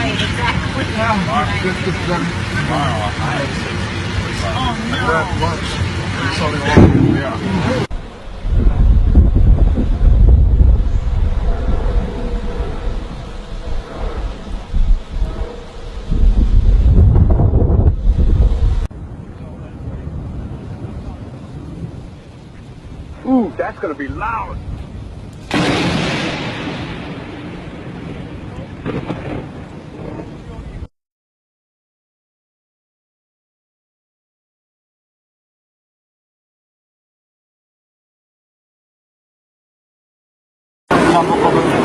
Right, exactly. Yeah, 50% tomorrow. Oh no. We're at lunch. It's only long. Yeah. Ooh, that's gonna be loud. Tampoco